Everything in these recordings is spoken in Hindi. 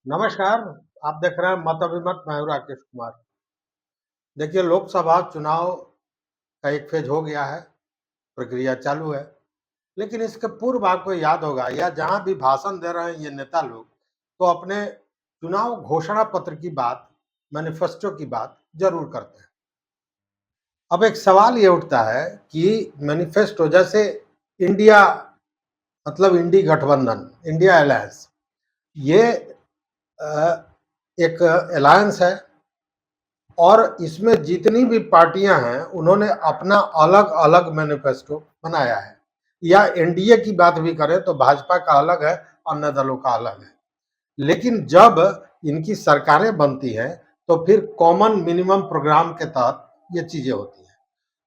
नमस्कार। आप देख रहे हैं मत अभिमत। मैं हूं राकेश कुमार। देखिए, लोकसभा चुनाव का एक फेज हो गया है, प्रक्रिया चालू है। लेकिन इसके पूर्व आपको याद होगा, या जहां भी भाषण दे रहे हैं ये नेता लोग, तो अपने चुनाव घोषणा पत्र की बात, मैनिफेस्टो की बात जरूर करते हैं। अब एक सवाल ये उठता है कि मैनिफेस्टो जैसे इंडिया, मतलब इंडी गठबंधन, इंडिया अलायंस, ये एक अलायंस है और इसमें जितनी भी पार्टियां हैं उन्होंने अपना अलग अलग मैनिफेस्टो बनाया है। या एनडीए की बात भी करें तो भाजपा का अलग है, अन्य दलों का अलग है। लेकिन जब इनकी सरकारें बनती हैं तो फिर कॉमन मिनिमम प्रोग्राम के तहत ये चीजें होती हैं।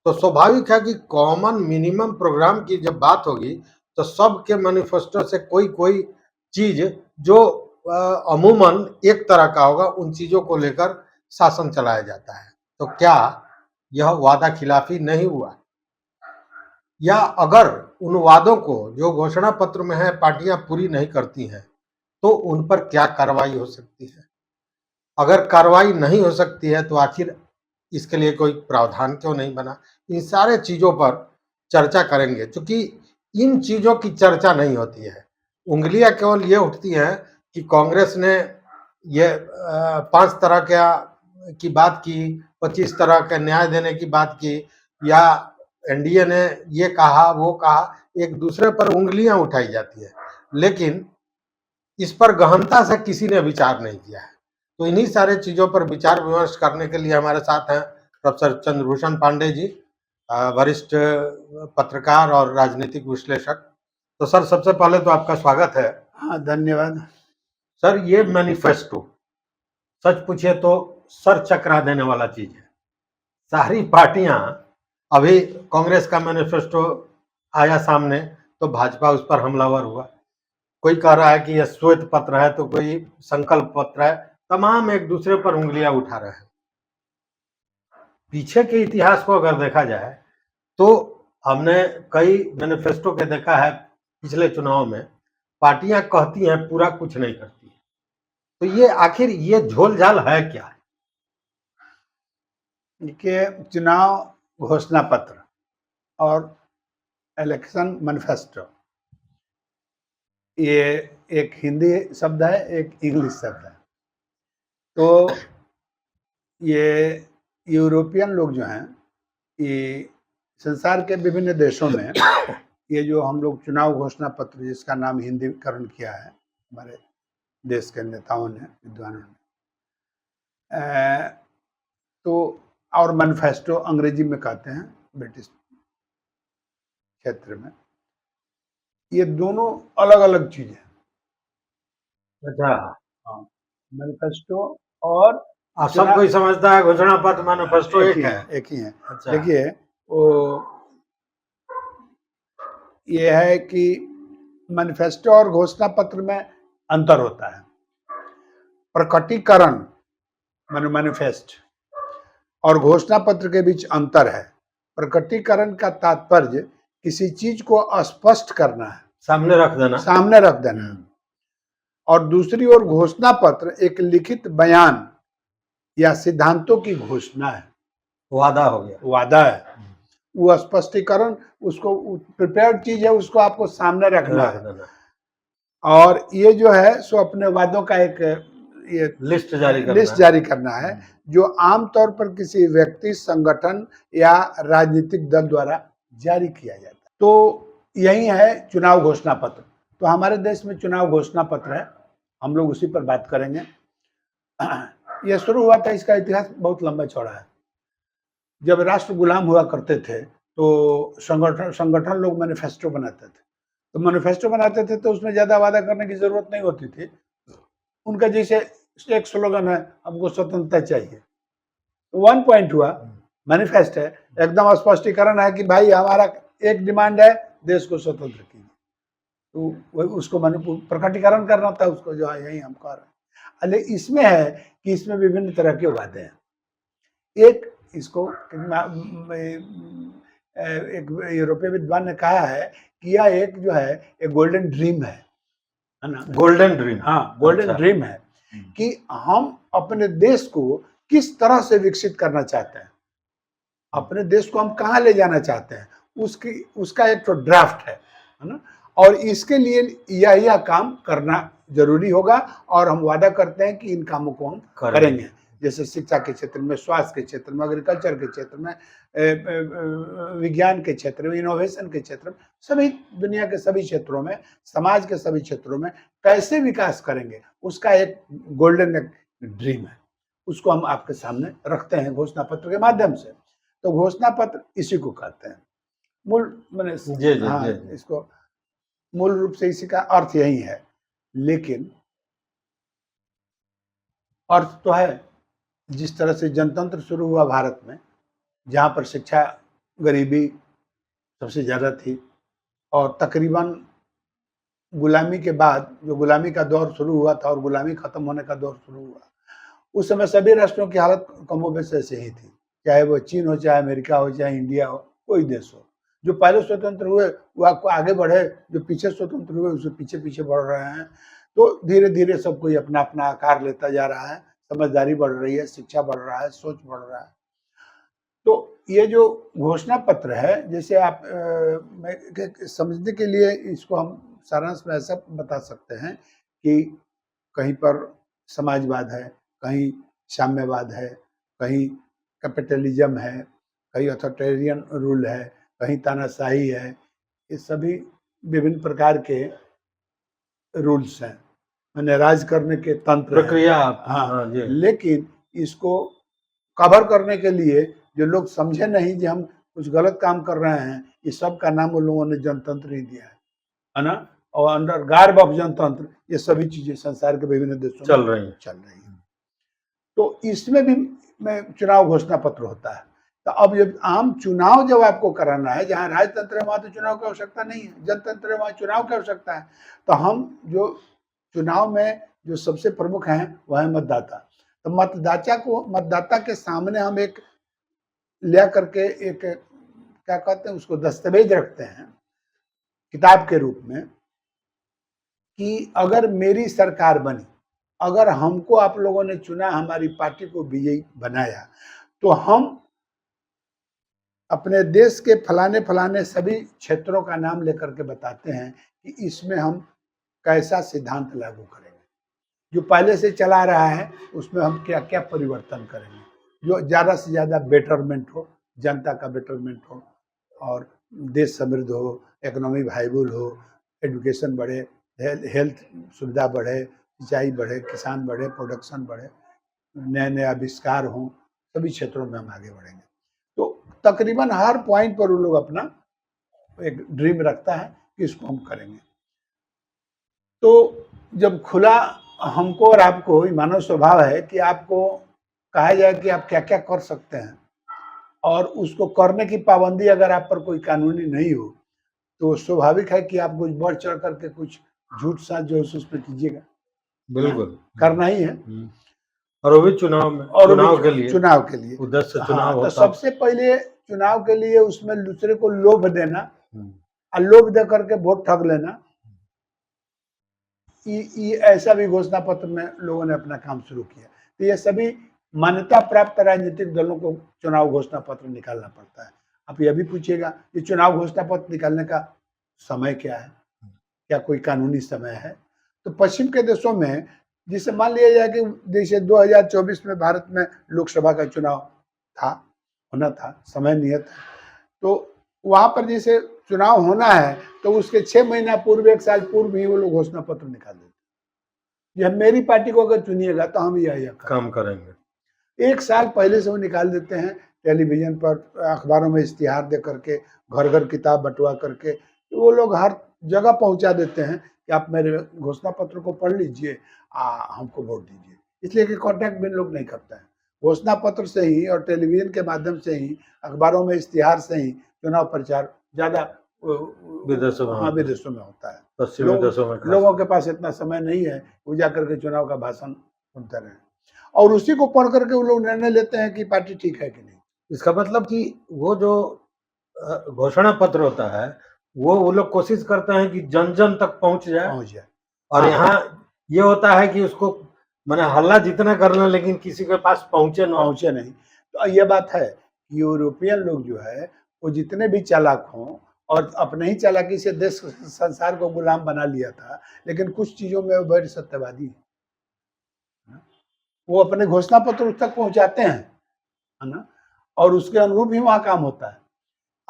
तो स्वाभाविक है कि कॉमन मिनिमम प्रोग्राम की जब बात होगी तो सबके मैनिफेस्टो से कोई कोई चीज जो अमूमन एक तरह का होगा, उन चीजों को लेकर शासन चलाया जाता है। तो क्या यह वादा खिलाफी नहीं हुआ? या अगर उन वादों को जो घोषणा पत्र में है पार्टियां पूरी नहीं करती हैं तो उन पर क्या कार्रवाई हो सकती है? अगर कार्रवाई नहीं हो सकती है तो आखिर इसके लिए कोई प्रावधान क्यों नहीं बना? इन सारे चीजों पर चर्चा करेंगे, क्योंकि इन चीजों की चर्चा नहीं होती है। उंगलियां केवल ये उठती हैं कि कांग्रेस ने ये 5 तरह की बात की, 25 तरह के न्याय देने की बात की, या एनडीए ने ये कहा वो कहा, एक दूसरे पर उंगलियां उठाई जाती है, लेकिन इस पर गहनता से किसी ने विचार नहीं किया है। तो इन्हीं सारे चीजों पर विचार विमर्श करने के लिए हमारे साथ हैं प्रोफेसर चंद्रभूषण पांडे जी, वरिष्ठ पत्रकार और राजनीतिक विश्लेषक। तो सर, सबसे पहले तो आपका स्वागत है। हाँ, धन्यवाद सर, ये मैनिफेस्टो सच पूछिए तो सर चकरा देने वाला चीज है। सारी पार्टियां, अभी कांग्रेस का मैनिफेस्टो आया सामने तो भाजपा उस पर हमलावर हुआ। कोई कह रहा है कि यह श्वेत पत्र है, तो कोई संकल्प पत्र है। तमाम एक दूसरे पर उंगलियां उठा रहे हैं। पीछे के इतिहास को अगर देखा जाए तो हमने कई मैनिफेस्टो के देखा है पिछले चुनाव में, पार्टियां कहती हैं पूरा कुछ नहीं करती। तो ये आखिर ये झोल-झाल है क्या? कि चुनाव घोषणा पत्र और इलेक्शन मैनिफेस्टो, ये एक हिंदी शब्द है, एक इंग्लिश शब्द है। तो ये यूरोपियन लोग जो हैं, ये संसार के विभिन्न देशों में ये जो हम लोग चुनाव घोषणा पत्र, जिसका नाम हिंदीकरण किया है हमारे देश के नेताओं ने, विद्वानों ने, तो और मैनिफेस्टो अंग्रेजी में कहते हैं ब्रिटिश क्षेत्र में, ये दोनों अलग अलग चीजें हैं। अच्छा। हाँ, मैनिफेस्टो और सब कोई समझता है घोषणा पत्र मैनिफेस्टो एक है। एक ही है। अच्छा। देखिए, वो ये है कि मैनिफेस्टो और घोषणा पत्र में अंतर होता है। प्रकटीकरण मैनिफेस्ट और घोषणा पत्र के बीच अंतर है। प्रकटीकरण का तात्पर्य किसी चीज को स्पष्ट करना है, सामने रख देना। और दूसरी ओर घोषणा पत्र एक लिखित बयान या सिद्धांतों की घोषणा है, वादा हो गया, वादा है। वो स्पष्टीकरण, उसको प्रिपेयर्ड चीज है, उसको आपको सामने रखना है। और ये जो है सो अपने वादों का एक ये लिस्ट जारी करना है, जो आमतौर पर किसी व्यक्ति, संगठन या राजनीतिक दल द्वारा जारी किया जाता है। तो यही है चुनाव घोषणा पत्र। तो हमारे देश में चुनाव घोषणा पत्र है, हम लोग उसी पर बात करेंगे। यह शुरू हुआ था, इसका इतिहास बहुत लंबा चौड़ा है। जब राष्ट्र गुलाम हुआ करते थे तो संगठन लोग मैनिफेस्टो बनाते थे। तो मैनिफेस्टो बनाते थे तो उसमें ज्यादा वादा करने की जरूरत नहीं होती थी। उनका जैसे एक स्लोगन है, हमको स्वतंत्रता चाहिए, तो 1 पॉइंट हुआ, मैनिफेस्ट है, एकदम स्पष्टीकरण है कि भाई हमारा एक डिमांड है, देश को स्वतंत्र कीजिए। तो उसको प्रकटीकरण करना था, उसको जो है यही हम कर रहे हैं। इसमें है कि इसमें विभिन्न तरह के वादे हैं। एक इसको एक यूरोपीय विद्वान ने कहा है कि यह एक जो है एक गोल्डन ड्रीम है ना। गोल्डन ड्रीम, हाँ, गोल्डन ड्रीम है कि हम अपने देश को किस तरह से विकसित करना चाहते हैं, अपने देश को हम कहाँ ले जाना चाहते हैं, उसका एक तो ड्राफ्ट है ना। और इसके लिए यह काम करना जरूरी होगा और हम वादा करते हैं कि इन कामों को हम करेंगे। जैसे शिक्षा के क्षेत्र में, स्वास्थ्य के क्षेत्र में, एग्रीकल्चर के क्षेत्र में, विज्ञान के क्षेत्र में, इनोवेशन के क्षेत्र में, सभी दुनिया के सभी क्षेत्रों में, समाज के सभी क्षेत्रों में कैसे विकास करेंगे, उसका एक गोल्डन ड्रीम है। उसको हम आपके सामने रखते हैं घोषणा पत्र के माध्यम से। तो घोषणा पत्र इसी को कहते हैं। मूल मैंने हाँ, इसको मूल रूप से इसी का अर्थ यही है। लेकिन अर्थ तो है, जिस तरह से जनतंत्र शुरू हुआ भारत में, जहाँ पर शिक्षा, गरीबी सबसे ज़्यादा थी, और तकरीबन गुलामी के बाद जो गुलामी का दौर शुरू हुआ था और गुलामी खत्म होने का दौर शुरू हुआ, उस समय सभी राष्ट्रों की हालत कमोबेश ऐसे ही थी, चाहे वो चीन हो, चाहे अमेरिका हो, चाहे इंडिया हो, कोई देश हो। जो पहले स्वतंत्र हुए वो आपको आगे बढ़े, जो पीछे स्वतंत्र हुए उससे पीछे पीछे बढ़ रहे हैं। तो धीरे धीरे सब कोई अपना अपना आकार लेता जा रहा है, समझदारी बढ़ रही है, शिक्षा बढ़ रहा है, सोच बढ़ रहा है। तो ये जो घोषणा पत्र है, जैसे आप समझने के लिए इसको हम सारांश में ऐसा बता सकते हैं कि कहीं पर समाजवाद है, कहीं साम्यवाद है, कहीं कैपिटलिज्म है, कहीं अथॉरिटेरियन रूल है, कहीं तानाशाही है। ये सभी विभिन्न प्रकार के रूल्स हैं, मैंने राज करने के तंत्र प्रक्रिया। हाँ, लेकिन इसको कवर करने के लिए जो लोग समझे नहीं कि हम कुछ गलत काम कर रहे हैं, इस सब का नाम उन लोगों ने जनतंत्र ही दिया है ना। और अंडर गार्ब ऑफ जनतंत्र ये सभी चीजें संसार के विभिन्न देशों चल रही हैं। तो इसमें भी चुनाव घोषणा पत्र होता है। तो अब जब आम चुनाव जब आपको कराना है, जहाँ राजतंत्र है वहां तो चुनाव की आवश्यकता नहीं है, जनतंत्र है वहां चुनाव की आवश्यकता है। तो हम जो चुनाव में जो सबसे प्रमुख हैं वह है मतदाता। तो मतदाता के सामने हम एक लिया करके एक क्या कहते हैं उसको, दस्तावेज रखते हैं किताब के रूप में, कि अगर मेरी सरकार बनी, अगर हमको आप लोगों ने चुना, हमारी पार्टी को विजयी बनाया, तो हम अपने देश के फलाने फलाने सभी क्षेत्रों का नाम लेकर के बताते हैं कि इसमें हम कैसा सिद्धांत लागू करेंगे, जो पहले से चला रहा है उसमें हम क्या क्या परिवर्तन करेंगे, जो ज़्यादा से ज़्यादा बेटरमेंट हो, जनता का बेटरमेंट हो और देश समृद्ध हो, इकोनॉमी वाइबल हो, एजुकेशन बढ़े, हेल्थ सुविधा बढ़े, सिंचाई बढ़े, किसान बढ़े, प्रोडक्शन बढ़े, नए नए आविष्कार हों, सभी क्षेत्रों में हम आगे बढ़ेंगे। तो तकरीबन हर पॉइंट पर वो लोग अपना एक ड्रीम रखता है कि इसको हम करेंगे। तो जब खुला हमको और आपको, मानव स्वभाव है कि आपको कहा जाए कि आप क्या क्या कर सकते हैं, और उसको करने की पाबंदी अगर आप पर कोई कानूनी नहीं हो, तो स्वाभाविक है कि आप कुछ बढ़ चढ़ करके कुछ झूठ साझ जो है उस पर कीजिएगा। बिल्कुल करना ही है, और वो भी चुनाव में, चुनाव के लिए उद्देश्य चुनाव होता। तो सबसे पहले चुनाव के लिए उसमें दूसरे को लोभ देना और लोभ दे करके वोट ठग लेना, ये ऐसा भी घोषणा पत्र में लोगों ने अपना काम शुरू किया। तो ये सभी मान्यता प्राप्त राजनीतिक दलों को चुनाव घोषणा पत्र निकालना पड़ता है। आप यह भी पूछिएगा कि चुनाव घोषणा पत्र निकालने का समय क्या है, क्या कोई कानूनी समय है? तो पश्चिम के देशों में, जिसे मान लिया जाए कि जैसे 2024 में भारत में लोकसभा का चुनाव होना था, समय नियत है, तो वहां पर जैसे चुनाव होना है तो उसके 6 महीना पूर्व, 1 साल पूर्व ही वो लोग घोषणा पत्र निकाल देते हैं। मेरी पार्टी को अगर चुनिएगा तो हम यह काम करेंगे। 1 साल पहले से वो निकाल देते हैं, टेलीविजन पर, अखबारों में इश्तिहार दे करके, घर घर किताब बंटवा करके वो लोग हर जगह पहुंचा देते हैं कि आप मेरे घोषणा पत्र को पढ़ लीजिए, हमको वोट दीजिए। इसलिए कि कॉन्टैक्ट भी लोग नहीं करते हैं। घोषणा पत्र से ही और टेलीविजन के माध्यम से ही, अखबारों में इश्तिहार से ही चुनाव प्रचार ज्यादा विदेशों में होता है। पश्चिमी देशों में लोगों के पास इतना समय नहीं है वो जाकर के चुनाव का भाषण सुनते रहे, और उसी को पढ़ करके वो लोग निर्णय लेते हैं कि पार्टी ठीक है कि नहीं। इसका मतलब कि वो जो घोषणा पत्र होता है वो लोग कोशिश करते हैं कि जन जन तक पहुंच जाए। और यहाँ ये होता है कि उसको मैंने हल्ला जितना कर लें लेकिन किसी के पास पहुंचे ना। पहुंचे नहीं। तो ये बात है, यूरोपियन लोग जो है वो जितने भी चालाक हों, और अपने ही चालाकी से देश संसार को गुलाम बना लिया था, लेकिन कुछ चीजों में वो बड़े सत्यवादी हैं। वो अपने घोषणा पत्र उस तक पहुंचाते हैं, है ना, और उसके अनुरूप ही वहां काम होता है।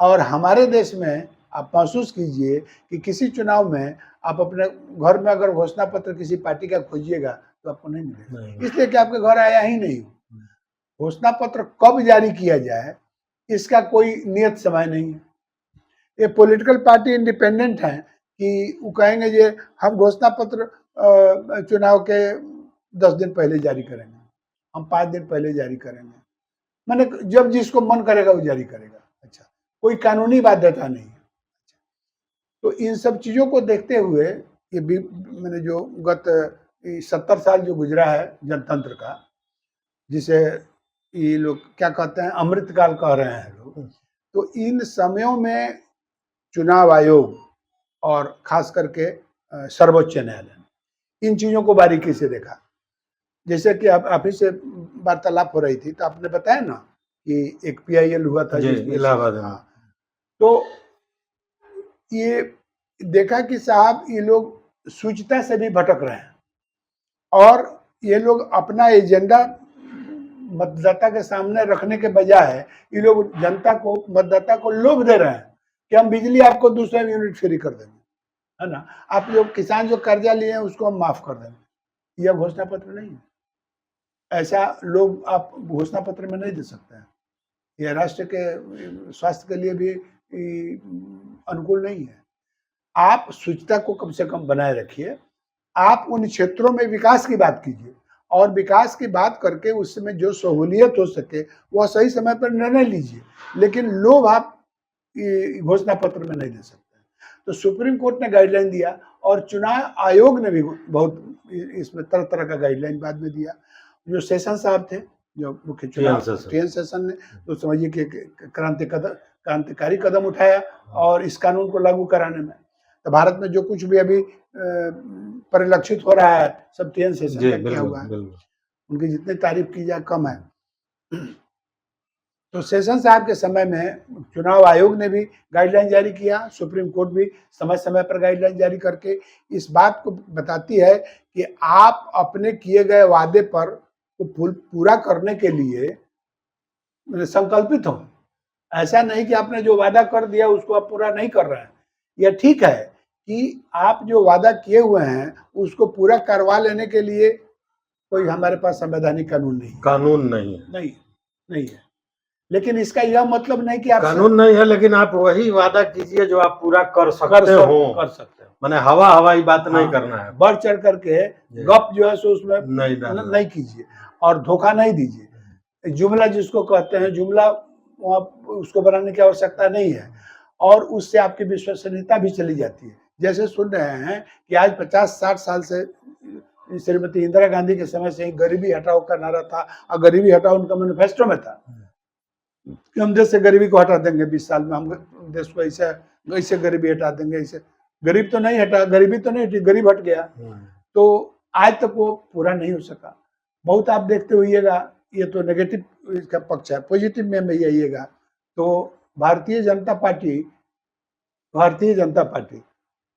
और हमारे देश में आप महसूस कीजिए कि किसी चुनाव में आप अपने घर में अगर घोषणा पत्र किसी पार्टी का खोजिएगा तो आपको नहीं मिलेगा, नहीं। इसलिए कि आपके घर आया ही नहीं। घोषणा पत्र कब जारी किया जाए इसका कोई नियत समय नहीं है। ये पॉलिटिकल पार्टी इंडिपेंडेंट है कि वो कहेंगे जे हम घोषणा पत्र चुनाव के 10 दिन पहले जारी करेंगे, हम 5 दिन पहले जारी करेंगे, मैंने जब जिसको मन करेगा वो जारी करेगा। अच्छा, कोई कानूनी बाध्यता नहीं है। तो इन सब चीजों को देखते हुए ये भी मैंने जो गत 70 साल जो गुजरा है जनतंत्र का, जिसे ये लोग क्या कहते हैं अमृतकाल कह रहे हैं लोग, तो इन समयों में चुनाव आयोग और खास करके सर्वोच्च न्यायालय इन चीजों को बारीकी से देखा। जैसे कि आप ही से वार्तालाप हो रही थी तो आपने बताया ना कि एक PIL हुआ था जी, जिसमें इलाहाबाद में। हाँ, तो ये देखा कि साहब ये लोग सूचिता से भी भटक रहे हैं, और ये लोग अपना एजेंडा मतदाता के सामने रखने के बजाय ये लोग जनता को, मतदाता को लोभ दे रहे हैं कि हम बिजली आपको 200 यूनिट फ्री कर देंगे, है ना, आप लोग किसान जो कर्जा लिए हैं उसको हम माफ कर देंगे। यह घोषणा पत्र नहीं है, ऐसा लोग आप घोषणा पत्र में नहीं दे सकते हैं। यह राष्ट्र के स्वास्थ्य के लिए भी अनुकूल नहीं है। आप शुचिता को कम से कम बनाए रखिए, आप उन क्षेत्रों में विकास की बात कीजिए, और विकास की बात करके उसमें जो सहूलियत हो सके वह सही समय पर निर्णय लीजिए, लेकिन लोभ आप घोषणा पत्र में नहीं दे सकते। तो सुप्रीम कोर्ट ने गाइडलाइन दिया, और चुनाव आयोग ने भी बहुत इसमें तरह तरह का गाइडलाइन बाद में दिया। जो सेशन साहब थे, जो मुख्य चुनाव TN सेशन ने, तो समझिए कि क्रांतिकारी कदम उठाया और इस कानून को लागू कराने में। तो भारत में जो कुछ भी अभी परिलक्षित हो रहा है सब TN सेशन का किया हुआ है, उनकी जितनी तारीफ की जाए कम है। तो सेशन साहब के समय में चुनाव आयोग ने भी गाइडलाइन जारी किया, सुप्रीम कोर्ट भी समय समय पर गाइडलाइन जारी करके इस बात को बताती है कि आप अपने किए गए वादे पर पूरा करने के लिए संकल्पित हो। ऐसा नहीं कि आपने जो वादा कर दिया उसको आप पूरा नहीं कर रहे हैं। यह ठीक है कि आप जो वादा किए हुए हैं उसको पूरा करवा लेने के लिए कोई हमारे पास संवैधानिक कानून नहीं है, लेकिन इसका यह मतलब नहीं कि आप कानून नहीं है, लेकिन आप वही वादा कीजिए जो आप पूरा कर सकते हो। माने हवाई बात नहीं करना है, बढ़ चढ़ करके गप जो है सो उसमें नहीं कीजिए, और धोखा नहीं दीजिए। जुमला जिसको कहते हैं, जुमला उसको बनाने की आवश्यकता नहीं है, और उससे आपकी विश्वसनीयता भी चली जाती है। जैसे सुन रहे हैं कि आज 50-60 साल से श्रीमती इंदिरा गांधी के समय से ही गरीबी हटाओ का नारा था, और गरीबी हटाओ उनका मैनिफेस्टो में था कि हम देश से गरीबी को हटा देंगे 20 साल में, हम देश को ऐसे गरीबी हटा देंगे। ऐसे गरीब तो नहीं हटा, गरीबी तो नहीं हटी, गरीब हट गया। तो आज तक वो पूरा नहीं हो सका। बहुत आप देखते होइएगा, ये तो नेगेटिव इसका पक्ष है, पॉजिटिव में आइएगा तो भारतीय जनता पार्टी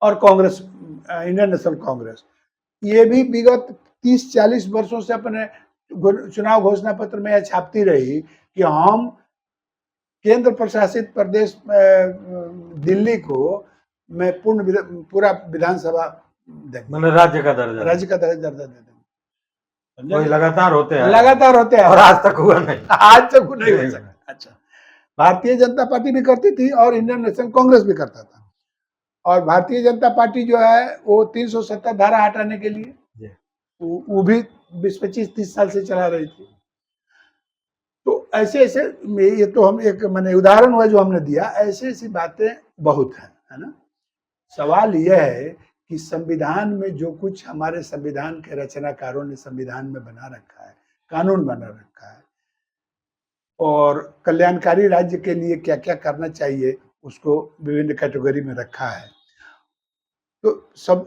और कांग्रेस, इंडियन नेशनल कांग्रेस, ये भी विगत 30-40 वर्षों से अपने चुनाव घोषणा पत्र में छापती रही कि हम केंद्र प्रशासित प्रदेश दिल्ली को मैं पूरा विधानसभा देंगे, राज्य का दर्जा दे देंगे। लगातार होते हैं और आज तक हुआ नहीं, हो सका। अच्छा, भारतीय जनता पार्टी भी करती थी और इंडियन नेशनल कांग्रेस भी करता था, और भारतीय जनता पार्टी जो है वो 370 धारा हटाने के लिए वो भी 20-25-30 साल से चला रही थी। तो ऐसे ये तो हम एक मैंने उदाहरण हुआ जो हमने दिया, ऐसी बातें बहुत हैं, है ना। सवाल यह है कि संविधान में जो कुछ हमारे संविधान के रचनाकारों ने संविधान में बना रखा है, कानून बना रखा है, और कल्याणकारी राज्य के लिए क्या क्या करना चाहिए उसको विभिन्न कैटेगरी में रखा है। तो सब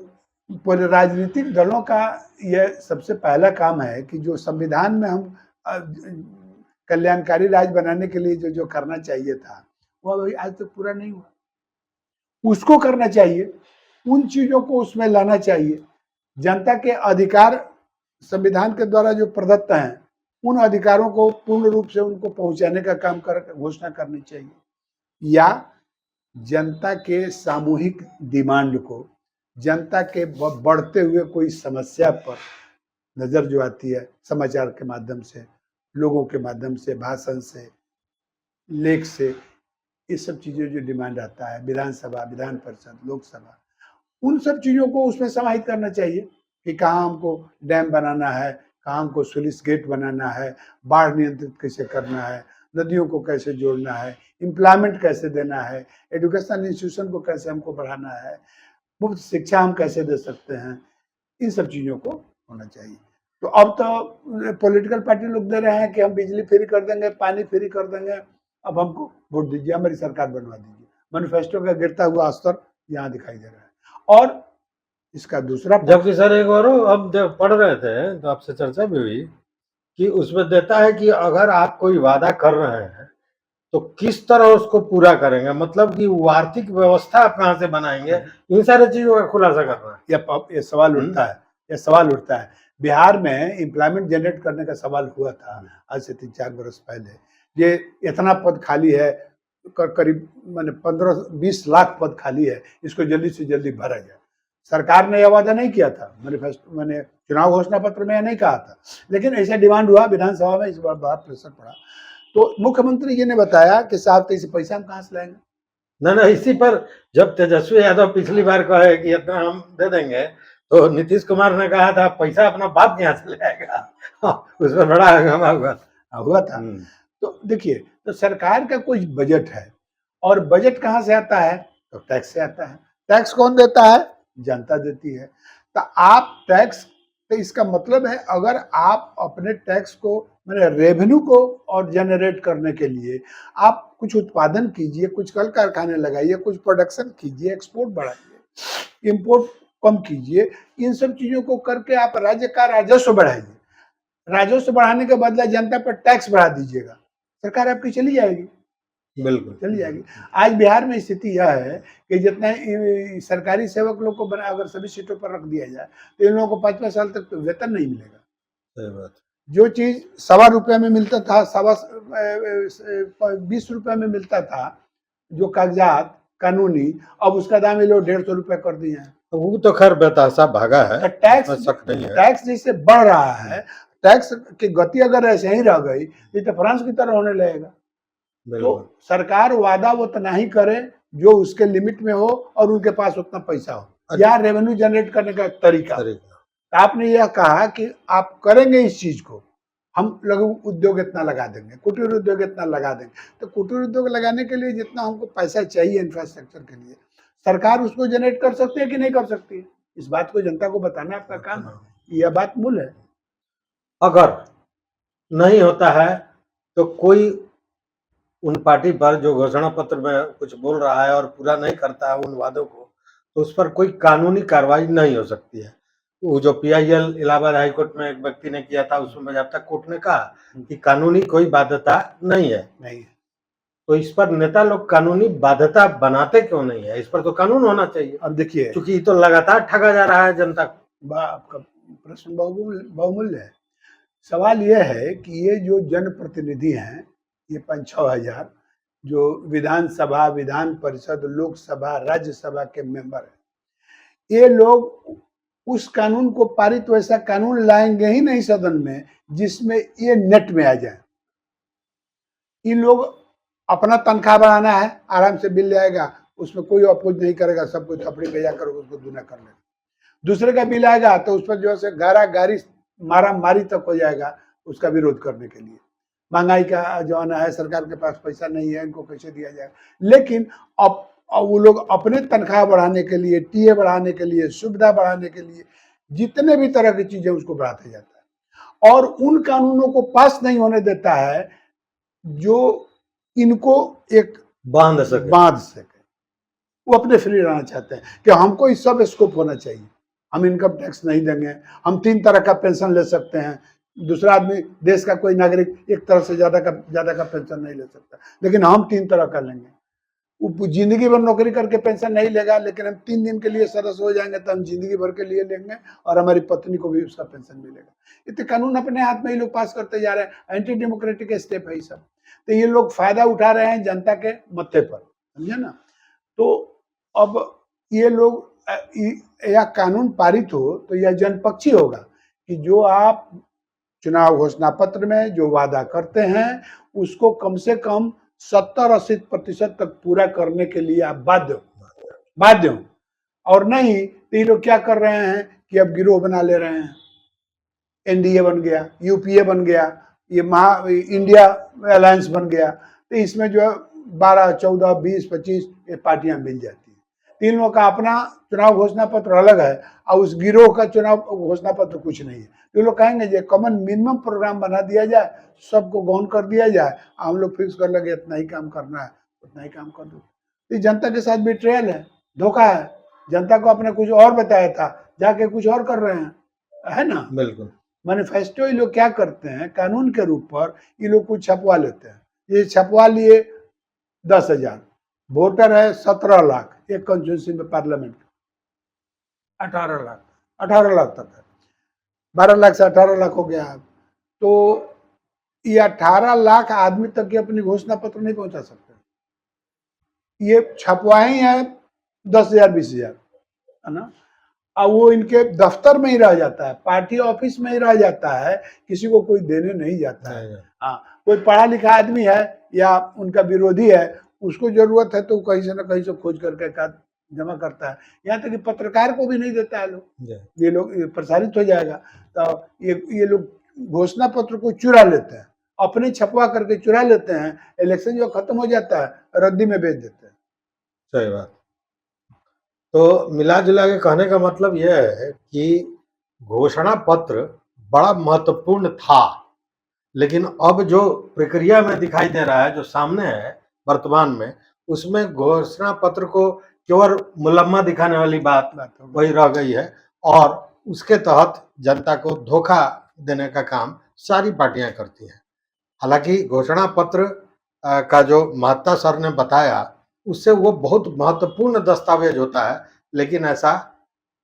पर राजनीतिक दलों का यह सबसे पहला काम है कि जो संविधान में हम कल्याणकारी राज बनाने के लिए जो जो करना चाहिए था वो अभी आज तक पूरा नहीं हुआ। उसको करना चाहिए, उन चीजों को उसमें लाना चाहिए। जनता के अधिकार संविधान के द्वारा जो प्रदत्त हैं उन अधिकारों को पूर्ण रूप से उनको पहुंचाने का काम कर घोषणा करनी चाहिए, या जनता के सामूहिक डिमांड को, जनता के बढ़ते हुए कोई समस्या पर नजर जो आती है समाचार के माध्यम से, लोगों के माध्यम से, भाषण से, लेख से, ये सब चीजें जो डिमांड आता है, विधानसभा, विधान परिषद, लोकसभा, उन सब चीजों को उसमें समाहित करना चाहिए कि कहाँ हमको डैम बनाना है, कहाँ हमको स्लुइस गेट बनाना है, बाढ़ नियंत्रित कैसे करना है, नदियों को कैसे जोड़ना है, एम्प्लॉयमेंट कैसे देना है, एजुकेशन इंस्टीट्यूशन को कैसे हमको बढ़ाना है, मुफ्त शिक्षा हम कैसे दे सकते हैं, इन सब चीज़ों को होना चाहिए। तो अब तो पॉलिटिकल पार्टी लोग दे रहे हैं कि हम बिजली फ्री कर देंगे, पानी फ्री कर देंगे, अब हमको वोट दीजिए, हमारी सरकार बनवा दीजिए। मैनिफेस्टो का गिरता हुआ स्तर यहाँ दिखाई दे रहा है। और इसका दूसरा जबकि सर एक बार अब जब पढ़ रहे थे तो आपसे चर्चा भी हुई कि उसमें देता है कि अगर आप कोई वादा कर रहे हैं तो किस तरह उसको पूरा करेंगे, मतलब कि वो आर्थिक व्यवस्था आप कहाँ से बनाएंगे, इन सारी चीजों का खुलासा करना है। ये सवाल उठता है, ये सवाल उठता है। बिहार में एम्प्लॉयमेंट जनरेट करने का सवाल हुआ था आज से 3-4 वर्ष पहले। ये इतना पद खाली है, करीब माने 15-20 लाख पद खाली है, इसको जल्दी से जल्दी भरा जाए। सरकार ने यह वादा नहीं किया था, मैनिफेस्टो मैंने चुनाव घोषणा पत्र में यह नहीं कहा था, लेकिन ऐसा डिमांड हुआ विधानसभा में, इस बार बड़ा प्रेशर पड़ा। तो मुख्यमंत्री जी ने बताया कि साहब तो इसे पैसा हम कहाँ से लाएंगे। ना इसी पर जब तेजस्वी यादव पिछली बार कहे कि इतना हम दे देंगे तो नीतीश कुमार ने कहा था पैसा अपना बाप यहाँ से ले आएगा। उस पर बड़ा हंगामा हुआ था। तो देखिए, तो सरकार का कुछ बजट है, और बजट कहाँ से आता है, तो टैक्स से आता है। टैक्स कौन देता है, जनता देती है। तो आप टैक्स, तो इसका मतलब है अगर आप अपने टैक्स को मैंने रेवेन्यू को और जनरेट करने के लिए आप कुछ उत्पादन कीजिए, कुछ कल कारखाने लगाइए, कुछ प्रोडक्शन कीजिए, एक्सपोर्ट बढ़ाइए, इंपोर्ट कम कीजिए, इन सब चीजों को करके आप राज्य का राजस्व बढ़ाइए। राजस्व बढ़ाने के बदले जनता पर टैक्स बढ़ा दीजिएगा, सरकार आपकी चली जाएगी, बिल्कुल चली जाएगी। आज बिहार में स्थिति यह है कि जितने सरकारी सेवक लोग को बना अगर सभी सीटों पर रख दिया जाए तो इन लोगों को 5-5 साल तक तो वेतन नहीं मिलेगा। सही बात। जो चीज ₹1.25 में मिलता था, 20 रुपए में मिलता था, जो कागजात कानूनी, अब उसका दाम ये लोग 150 रुपए कर दिए हैं। वो तो खैर बेतहाशा भागा है, टैक्स जैसे बढ़ रहा है, टैक्स की गति अगर ऐसे ही रह गई तो फ्रांस की तरह होने लगेगा। तो सरकार वादा वो उतना ही करे जो उसके लिमिट में हो और उनके पास उतना पैसा हो, या रेवेन्यू जनरेट करने का तरीका। आपने यह कहा कि आप करेंगे इस चीज को, हम लघु उद्योग इतना लगा देंगे, कुटीर उद्योग इतना लगा देंगे। तो कुटीर उद्योग लगाने के लिए जितना हमको पैसा चाहिए इंफ्रास्ट्रक्चर के लिए, सरकार उसको जनरेट कर सकती है कि नहीं कर सकती है, इस बात को जनता को बताना आपका काम है। यह बात मूल है। अगर नहीं होता है तो कोई उन पार्टी पर जो घोषणा पत्र में कुछ बोल रहा है और पूरा नहीं करता है उन वादों को, तो उस पर कोई कानूनी कार्रवाई नहीं हो सकती है। वो जो PIL इलाहाबाद हाईकोर्ट में एक व्यक्ति ने किया था, उसमें बाज़ाब्ता कोर्ट ने कहा कि कानूनी कोई बाध्यता नहीं है। तो इस पर नेता लोग कानूनी बाध्यता बनाते क्यों नहीं है, इस पर तो कानून होना चाहिए। अब देखिए, क्योंकि ये तो लगातार ठगा जा रहा है जनता को। आपका प्रश्न बहुमूल्य है। सवाल यह है कि ये जो जनप्रतिनिधि हैं, ये 5-6 हजार जो विधानसभा, विधान परिषद, लोकसभा, राज्यसभा के मेंबर हैं, ये लोग उस कानून को पारित, वैसा कानून लाएंगे ही नहीं सदन में जिसमें ये नेट में आ जाए। इन लोग अपना तनख्वाह बढ़ाना है, आराम से बिल आएगा, उसमें कोई अपोज नहीं करेगा, सब कुछ थपड़ी भेजा कर उसको दूना कर लेगा। दूसरे का बिल आएगा तो उस पर जो है गारा गारी मारा मारी तक हो जाएगा उसका विरोध करने के लिए। महंगाई का जमाना है, सरकार के पास पैसा नहीं है, इनको कैसे दिया जाएगा। लेकिन अब वो लोग अपने तनख्वाह बढ़ाने के लिए, टीए बढ़ाने के लिए, सुविधा बढ़ाने के लिए जितने भी तरह की चीजें उसको बढ़ाते जाता है, और उन कानूनों को पास नहीं होने देता है जो इनको एक बांध सके। वो अपने फ्री रहना चाहते हैं कि हमको इस सब स्कोप होना चाहिए। हम इनकम टैक्स नहीं देंगे, हम 3 तरह का पेंशन ले सकते हैं, दूसरा आदमी देश का कोई नागरिक एक तरह से ज्यादा का पेंशन नहीं ले सकता, लेकिन हम 3 तरह का लेंगे। वो जिंदगी भर नौकरी करके पेंशन नहीं लेगा, लेकिन हम 3 दिन के लिए सदस्य हो जाएंगे तो हम जिंदगी भर के लिए लेंगे और हमारी पत्नी को भी उसका पेंशन मिलेगा। इतने कानून अपने हाथ में ही लोग पास करते जा रहे हैं, एंटी डेमोक्रेटिक स्टेप है ये सब। तो ये लोग फायदा उठा रहे हैं जनता के मत्थे पर, समझे ना। तो अब ये लोग यह कानून पारित हो तो यह जनपक्षी होगा कि जो आप चुनाव घोषणा पत्र में जो वादा करते हैं उसको कम से कम 70-80% तक पूरा करने के लिए आप बाध्य हो। और नहीं तो ये लोग क्या कर रहे हैं कि अब गिरोह बना ले रहे हैं, एनडीए बन गया, यूपीए बन गया, ये इंडिया अलायंस बन गया, तो इसमें जो है 12, 14, 20, 25 ये पार्टियां मिल जाती हैं। तीन लोगों का अपना चुनाव घोषणा पत्र अलग है और उस गिरोह का चुनाव घोषणा पत्र कुछ नहीं है। तो लोग कहेंगे जो कॉमन मिनिमम प्रोग्राम बना दिया जाए, सबको गौन कर दिया जाए, हम लोग फिक्स कर लगे इतना ही काम करना है, उतना ही काम कर दो। तो जनता के साथ बिट्रेयल है, धोखा है। जनता को आपने कुछ और बताया था, जाके कुछ और कर रहे हैं, है ना। बिल्कुल। मैनिफेस्टो ये लोग क्या करते हैं, कानून के रूप पर ये लोग कुछ छपवा लेते हैं। ये छपवा लिए 10,000, वोटर है 17 लाख एक कंस्टिट्यूंसी में, पार्लियामेंट 18 लाख तक है, 12 लाख से 18 लाख हो गया। तो ये 18 लाख आदमी तक ये अपनी घोषणा पत्र नहीं पहुंचा सकते। ये छपवाए हैं 10,000 20,000, है ना। अब वो इनके दफ्तर में ही रह जाता है, पार्टी ऑफिस में ही रह जाता है, किसी को कोई देने नहीं जाता है। हाँ, कोई पढ़ा लिखा आदमी है या उनका विरोधी है, उसको जरूरत है तो कहीं से ना कहीं से खोज करके जमा करता है। यहाँ तक कि पत्रकार को भी नहीं देता है लोग, ये लोग प्रसारित हो जाएगा। तो ये लोग घोषणा पत्र को चुरा लेते हैं, अपने छपवा करके चुरा लेते हैं, इलेक्शन जो खत्म हो जाता है रद्दी में बेच देते हैं। सही बात। तो मिला जुला के कहने का मतलब यह है कि घोषणा पत्र बड़ा महत्वपूर्ण था, लेकिन अब जो प्रक्रिया में दिखाई दे रहा है, जो सामने है वर्तमान में, उसमें घोषणा पत्र को केवल मुलम्मा दिखाने वाली बात वही रह गई है और उसके तहत जनता को धोखा देने का काम सारी पार्टियां करती हैं। हालांकि घोषणा पत्र का जो महत्ता सर ने बताया, उससे वो बहुत महत्वपूर्ण दस्तावेज होता है, लेकिन ऐसा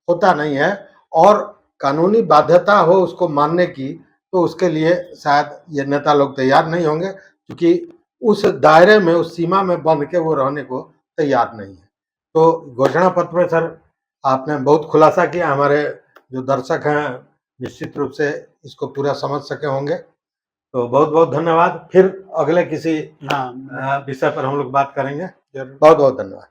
होता नहीं है और कानूनी बाध्यता हो उसको मानने की, तो उसके लिए शायद ये नेता लोग तैयार नहीं होंगे, क्योंकि उस दायरे में, उस सीमा में बंध के वो रहने को तैयार नहीं है। तो घोषणा पत्र में सर आपने बहुत खुलासा किया, हमारे जो दर्शक हैं निश्चित रूप से इसको पूरा समझ सके होंगे। तो बहुत बहुत धन्यवाद। फिर अगले किसी विषय पर हम लोग बात करेंगे। बहुत बहुत धन्यवाद।